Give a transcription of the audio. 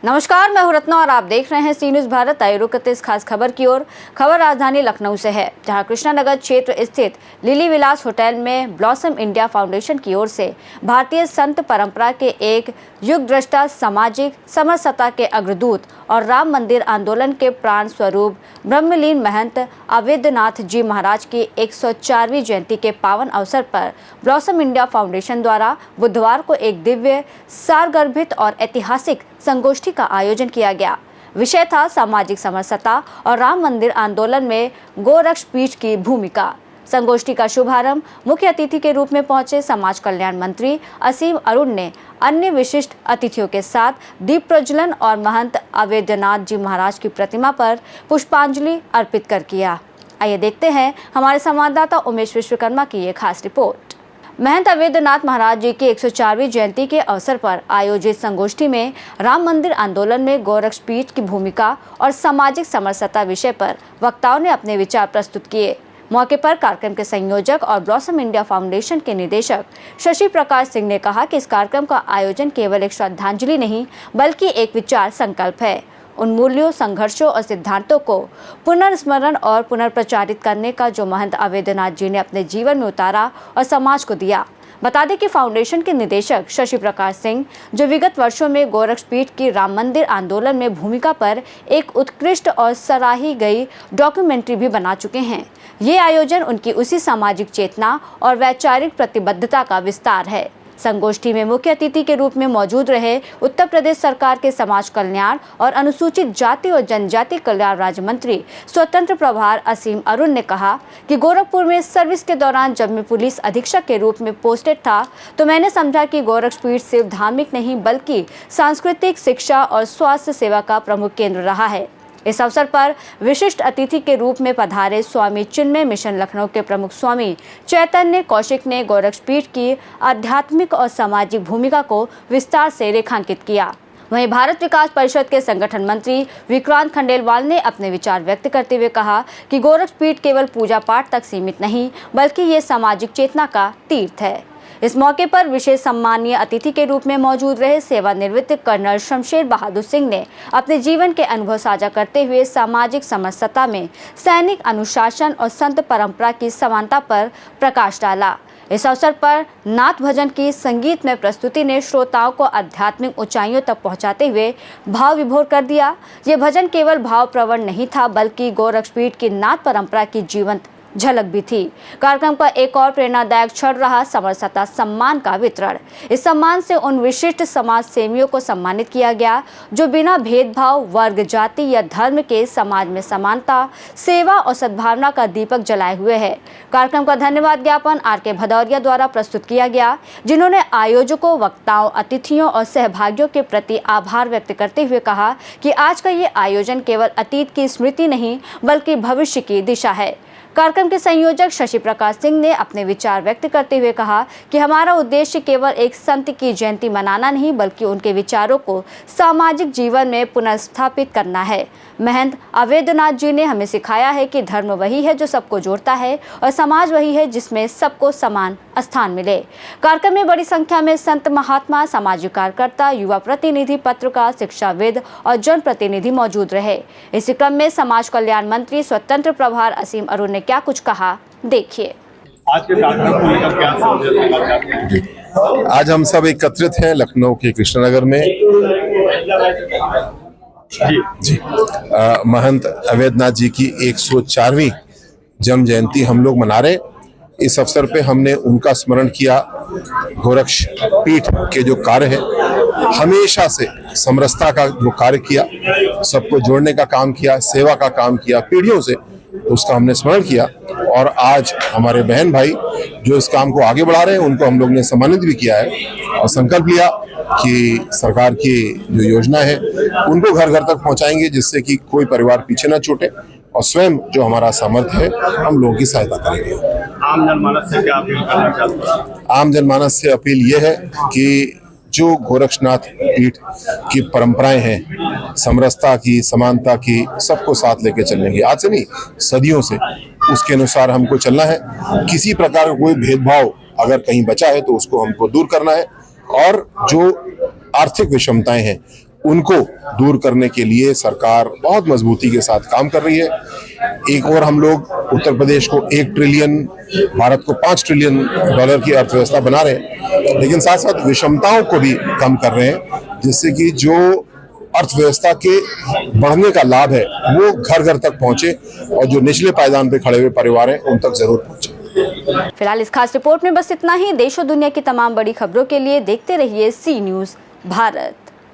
नमस्कार, मैं हूं रत्ना और आप देख रहे हैं सी न्यूज़ भारत। आइए रुक करते इस खास खबर की ओर। खबर राजधानी लखनऊ से है, जहां कृष्णानगर क्षेत्र स्थित लिली विलास होटल में ब्लॉसम इंडिया फाउंडेशन की ओर से भारतीय संत परंपरा के एक युग दृष्टा, सामाजिक समरसता के अग्रदूत और राम मंदिर आंदोलन के प्राण स्वरूप ब्रह्मलीन महंत अवैधनाथ जी महाराज की 104वीं जयंती के पावन अवसर पर ब्लॉसम इंडिया फाउंडेशन द्वारा बुधवार को एक दिव्य, सारगर्भित और ऐतिहासिक संगोष्ठी का आयोजन किया गया। विषय था सामाजिक समरसता और राम मंदिर आंदोलन में गोरक्ष पीठ की भूमिका। संगोष्ठी का शुभारंभ मुख्य अतिथि के रूप में पहुंचे समाज कल्याण मंत्री असीम अरुण ने अन्य विशिष्ट अतिथियों के साथ दीप प्रज्वलन और महंत अवैधनाथ जी महाराज की प्रतिमा पर पुष्पांजलि अर्पित कर किया। आइए देखते हैं हमारे संवाददाता उमेश विश्वकर्मा की ये खास रिपोर्ट। महंत अवैधनाथ महाराज जी की 104वीं जयंती के अवसर पर आयोजित संगोष्ठी में राम मंदिर आंदोलन में गोरक्ष पीठ की भूमिका और सामाजिक समरसता विषय पर वक्ताओं ने अपने विचार प्रस्तुत किए। मौके पर कार्यक्रम के संयोजक और ब्लॉसम इंडिया फाउंडेशन के निदेशक शशि प्रकाश सिंह ने कहा कि इस कार्यक्रम का आयोजन केवल एक श्रद्धांजलि नहीं, बल्कि एक विचार संकल्प है। उन मूल्यों, संघर्षों और सिद्धांतों को पुनर्स्मरण और पुनर्प्रचारित करने का जो महंत अवैधनाथ जी ने अपने जीवन में उतारा और समाज को दिया। बता दें कि फाउंडेशन के निदेशक शशि प्रकाश सिंह, जो विगत वर्षों में गोरक्ष पीठ की राम मंदिर आंदोलन में भूमिका पर एक उत्कृष्ट और सराही गई डॉक्यूमेंट्री भी बना चुके हैं। ये आयोजन उनकी उसी सामाजिक चेतना और वैचारिक प्रतिबद्धता का विस्तार है। संगोष्ठी में मुख्य अतिथि के रूप में मौजूद रहे उत्तर प्रदेश सरकार के समाज कल्याण और अनुसूचित जाति और जनजाति कल्याण राज्य मंत्री स्वतंत्र प्रभार असीम अरुण ने कहा कि गोरखपुर में सर्विस के दौरान जब मैं पुलिस अधीक्षक के रूप में पोस्टेड था, तो मैंने समझा कि गोरक्ष पीठ सिर्फ धार्मिक नहीं, बल्कि सांस्कृतिक, शिक्षा और स्वास्थ्य सेवा का प्रमुख केंद्र रहा है। इस अवसर पर विशिष्ट अतिथि के रूप में पधारे स्वामी चिन्मय मिशन लखनऊ के प्रमुख स्वामी चैतन्य कौशिक ने गोरक्ष पीठ की आध्यात्मिक और सामाजिक भूमिका को विस्तार से रेखांकित किया। वहीं भारत विकास परिषद के संगठन मंत्री विक्रांत खंडेलवाल ने अपने विचार व्यक्त करते हुए कहा कि गोरक्ष पीठ केवल पूजा पाठ तक सीमित नहीं, बल्कि ये सामाजिक चेतना का तीर्थ है। इस मौके पर विशेष सम्मानीय अतिथि के रूप में मौजूद रहे सेवानिवृत्त कर्नल शमशेर बहादुर सिंह ने अपने जीवन के अनुभव साझा करते हुए सामाजिक समरसता में सैनिक अनुशासन और संत परंपरा की समानता पर प्रकाश डाला। इस अवसर पर नाथ भजन की संगीतमय प्रस्तुति ने श्रोताओं को आध्यात्मिक ऊंचाइयों तक पहुंचाते हुए भाव विभोर कर दिया। ये भजन केवल भाव प्रवण नहीं था, बल्कि गोरक्ष पीठ की नाथ परंपरा की जीवंत झलक भी थी। कार्यक्रम का एक और प्रेरणादायक क्षण रहा समरसता सम्मान का वितरण। इस सम्मान से उन विशिष्ट समाज सेवियों को सम्मानित किया गया जो बिना भेदभाव, वर्ग, जाति या धर्म के समाज में समानता, सेवा और सद्भावना का दीपक जलाए हुए है। कार्यक्रम का धन्यवाद ज्ञापन आर.के. भदौरिया द्वारा प्रस्तुत किया गया, जिन्होंने आयोजकों, वक्ताओं, अतिथियों और सहभागियों के प्रति आभार व्यक्त करते हुए कहा कि आज का ये आयोजन केवल अतीत की स्मृति नहीं, बल्कि भविष्य की दिशा है। कार्यक्रम के संयोजक शशि प्रकाश सिंह ने अपने विचार व्यक्त करते हुए कहा कि हमारा उद्देश्य केवल एक संत की जयंती मनाना नहीं, बल्कि उनके विचारों को सामाजिक जीवन में पुनर्स्थापित करना है। महंत अवैधनाथ जी ने हमें सिखाया है कि धर्म वही है जो सबको जोड़ता है और समाज वही है जिसमें सबको समान स्थान मिले। कार्यक्रम में बड़ी संख्या में संत महात्मा, सामाजिक कार्यकर्ता, युवा प्रतिनिधि, पत्रकार, शिक्षाविद और जनप्रतिनिधि मौजूद रहे। इसी क्रम में समाज कल्याण मंत्री स्वतंत्र प्रभार असीम अरुण ने क्या कुछ कहा, देखिए। आज के कार्यक्रम को लेकर क्या संदेश? आज हम सब एकत्रित हैं लखनऊ के कृष्णनगर में। जी महंत अवैधनाथ जी की 104वीं जन्म जयंती हम लोग मना रहे। इस अवसर पे हमने उनका स्मरण किया। गोरक्ष पीठ के जो कार्य है, हमेशा से समरसता का जो कार्य किया, सबको जोड़ने का काम किया, सेवा का काम किया पीढ़ियों से, उसका हमने स्मरण किया। और आज हमारे बहन भाई जो इस काम को आगे बढ़ा रहे हैं, उनको हम लोग ने सम्मानित भी किया है और संकल्प लिया कि सरकार की जो योजना है उनको घर घर तक पहुंचाएंगे, जिससे कि कोई परिवार पीछे ना छूटे, और स्वयं जो हमारा सामर्थ्य है हम लोगों की सहायता करेंगे। आम जनमानस से क्या अपील करना चाहते हैं? आम जनमानस से अपील ये है कि जो गोरक्षनाथ पीठ की परंपराएं हैं, समरसता की, समानता की, सबको साथ लेके चलने की, आज से नहीं सदियों से, उसके अनुसार हमको चलना है। किसी प्रकार का कोई भेदभाव अगर कहीं बचा है तो उसको हमको दूर करना है, और जो आर्थिक विषमताएं हैं उनको दूर करने के लिए सरकार बहुत मजबूती के साथ काम कर रही है। एक और हम लोग उत्तर प्रदेश को 1 ट्रिलियन, भारत को 5 ट्रिलियन डॉलर की अर्थव्यवस्था बना रहे हैं, लेकिन साथ साथ विषमताओं को भी कम कर रहे हैं, जिससे कि जो अर्थव्यवस्था के बढ़ने का लाभ है वो घर घर तक पहुंचे और जो निचले पायदान पे खड़े हुए परिवार हैं उन तक जरूर पहुंचे। फिलहाल इस खास रिपोर्ट में बस इतना ही। देश और दुनिया की तमाम बड़ी खबरों के लिए देखते रहिए सी न्यूज़ भारत।